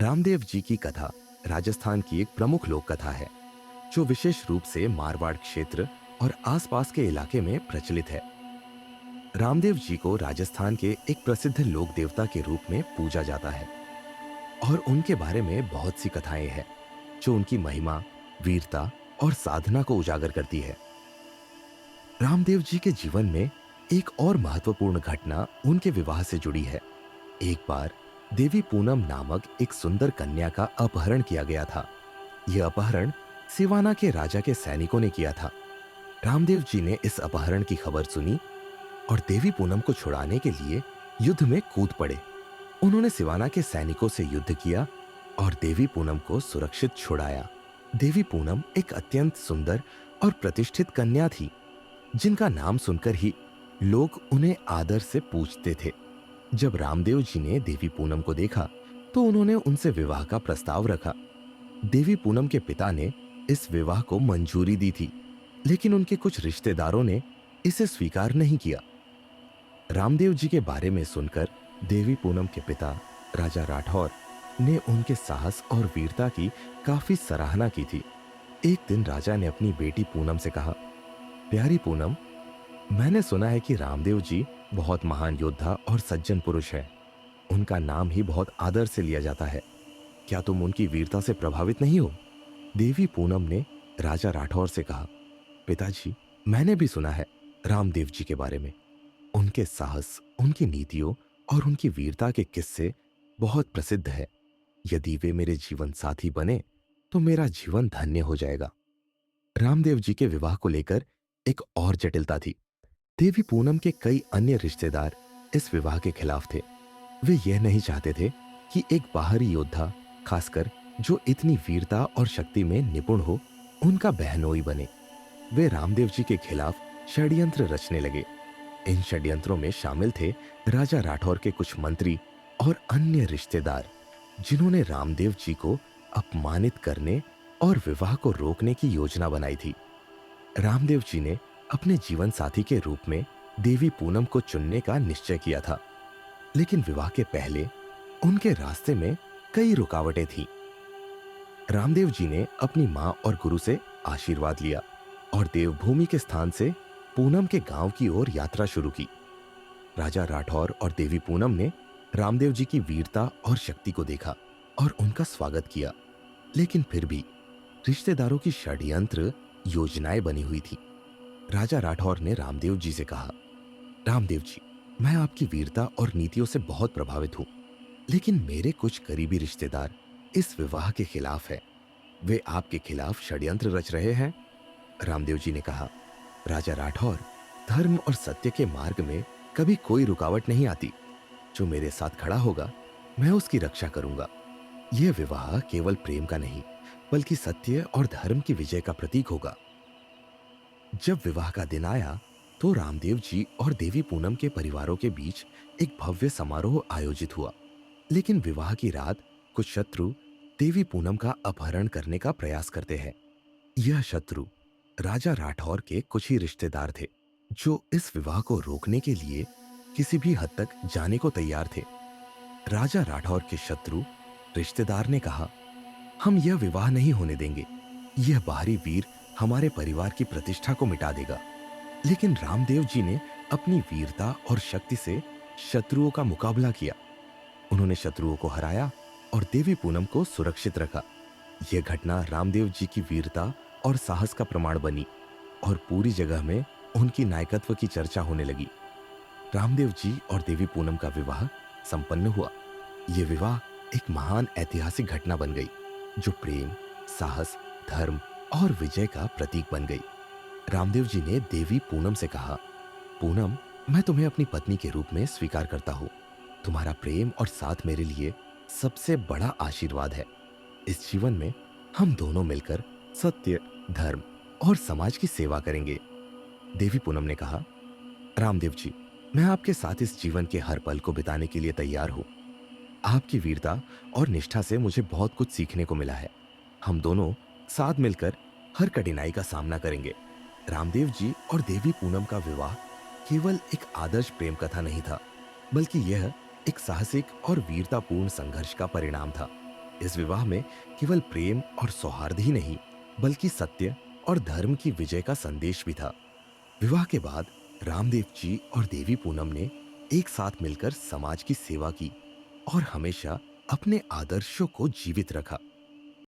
रामदेव जी की कथा राजस्थान की एक प्रमुख लोक कथा है जो विशेष रूप से मारवाड़ क्षेत्र और आसपास के इलाके में प्रचलित है। रामदेव जी को राजस्थान के एक प्रसिद्ध लोक देवता के रूप में पूजा जाता है और उनके बारे में बहुत सी कथाएं हैं जो उनकी महिमा, वीरता और साधना को उजागर करती है। रामदेव जी के जीवन में एक और महत्वपूर्ण घटना उनके विवाह से जुड़ी है। एक बार देवी पूनम नामक एक सुंदर कन्या का अपहरण किया गया था। यह अपहरण सिवाना के राजा के सैनिकों ने किया था। रामदेव जी ने इस अपहरण की खबर सुनी और देवी पूनम को छुड़ाने के लिए युद्ध में कूद पड़े। उन्होंने सिवाना के सैनिकों से युद्ध किया और देवी पूनम को सुरक्षित छुड़ाया। देवी पूनम एक अत्यंत सुंदर और प्रतिष्ठित कन्या थी जिनका नाम सुनकर ही लोग उन्हें आदर से पूछते थे। जब रामदेव जी ने देवी पूनम को देखा तो उन्होंने उनसे विवाह का प्रस्ताव रखा। देवी पूनम के पिता ने इस विवाह को मंजूरी दी थी, लेकिन उनके कुछ रिश्तेदारों ने इसे स्वीकार नहीं किया। रामदेव जी के बारे में सुनकर देवी पूनम के पिता राजा राठौर ने उनके साहस और वीरता की काफी सराहना की थी। एक दिन राजा ने अपनी बेटी पूनम से कहा, प्यारी पूनम, मैंने सुना है कि रामदेव जी बहुत महान योद्धा और सज्जन पुरुष है। उनका नाम ही बहुत आदर से लिया जाता है। क्या तुम उनकी वीरता से प्रभावित नहीं हो? देवी पूनम ने राजा राठौर से कहा, पिताजी, मैंने भी सुना है रामदेव जी के बारे में। उनके साहस, उनकी नीतियों और उनकी वीरता के किस्से बहुत प्रसिद्ध है। यदि वे मेरे जीवन साथी बने तो मेरा जीवन धन्य हो जाएगा। रामदेव जी के विवाह को लेकर एक और जटिलता थी। देवी पूनम के कई अन्य रिश्तेदार इस विवाह के खिलाफ थे। वे यह नहीं चाहते थे कि एक बाहरी योद्धा, खासकर जो इतनी वीरता और शक्ति में निपुण हो, उनका बहनोई बने। वे रामदेव जी के खिलाफ षड्यंत्र रचने लगे। इन षड्यंत्रों में शामिल थे राजा राठौर के कुछ मंत्री और अन्य रिश्तेदार, जिन्होंने रामदेव जी को अपमानित करने और विवाह को रोकने की योजना बनाई थी। रामदेव जी ने अपने जीवन साथी के रूप में देवी पूनम को चुनने का निश्चय किया था, लेकिन विवाह के पहले उनके रास्ते में कई रुकावटें थीं। रामदेव जी ने अपनी मां और गुरु से आशीर्वाद लिया और देवभूमि के स्थान से पूनम के गांव की ओर यात्रा शुरू की। राजा राठौर और देवी पूनम ने रामदेव जी की वीरता और शक्ति को देखा और उनका स्वागत किया, लेकिन फिर भी रिश्तेदारों की षड्यंत्र योजनाएं बनी हुई थी। राजा राठौर ने रामदेव जी से कहा, रामदेव जी, मैं आपकी वीरता और नीतियों से बहुत प्रभावित हूं, लेकिन मेरे कुछ करीबी रिश्तेदार इस विवाह के खिलाफ है। वे आपके खिलाफ षड्यंत्र रच रहे हैं। रामदेव जी ने कहा, राजा राठौर, धर्म और सत्य के मार्ग में कभी कोई रुकावट नहीं आती। जो मेरे साथ खड़ा होगा, मैं उसकी रक्षा करूंगा। यह विवाह केवल प्रेम का नहीं, बल्कि सत्य और धर्म की विजय का प्रतीक होगा। जब विवाह का दिन आया तो रामदेव जी और देवी पूनम के परिवारों के बीच एक भव्य समारोह आयोजित हुआ, लेकिन विवाह की रात कुछ शत्रु देवी पूनम का अपहरण करने का प्रयास करते हैं। यह शत्रु राजा राठौर के कुछ ही रिश्तेदार थे, जो इस विवाह को रोकने के लिए किसी भी हद तक जाने को तैयार थे। राजा राठौर के शत्रु रिश्तेदार ने कहा, हम यह विवाह नहीं होने देंगे। यह बाहरी वीर हमारे परिवार की प्रतिष्ठा को मिटा देगा। लेकिन रामदेव जी ने अपनी वीरता और शक्ति से शत्रुओं का मुकाबला किया। उन्होंने शत्रुओं को हराया और देवी पूनम को सुरक्षित रखा। यह घटना रामदेव जी की वीरता और साहस का प्रमाण बनी और पूरी जगह में उनकी नायकत्व की चर्चा होने लगी। रामदेव जी और देवी पूनम का विवाह संपन्न हुआ। यह विवाह एक महान ऐतिहासिक घटना बन गई, जो प्रेम, साहस, धर्म और विजय का प्रतीक बन गई। रामदेव जी ने देवी पूनम से कहा, पूनम, मैं तुम्हें अपनी पत्नी के रूप में स्वीकार करता हूँ। तुम्हारा प्रेम और साथ मेरे लिए सबसे बड़ा आशीर्वाद है। इस जीवन में हम दोनों मिलकर सत्य, धर्म और समाज की सेवा करेंगे। देवी पूनम ने कहा, रामदेव जी, मैं आपके साथ इस जीवन के हर पल को बिताने के लिए तैयार हूँ। आपकी वीरता और निष्ठा से मुझे बहुत कुछ सीखने को मिला है। हम दोनों साथ मिलकर हर कठिनाई का सामना करेंगे। रामदेव जी और देवी पूनम का विवाह केवल एक आदर्श प्रेम कथा नहीं था, बल्कि यह एक साहसिक और वीरतापूर्ण संघर्ष का परिणाम था। इस विवाह में केवल प्रेम और सौहार्द ही नहीं, बल्कि सत्य और धर्म की विजय का संदेश भी था। विवाह के बाद रामदेव जी और देवी पूनम ने एक साथ मिलकर समाज की सेवा की और हमेशा अपने आदर्शों को जीवित रखा।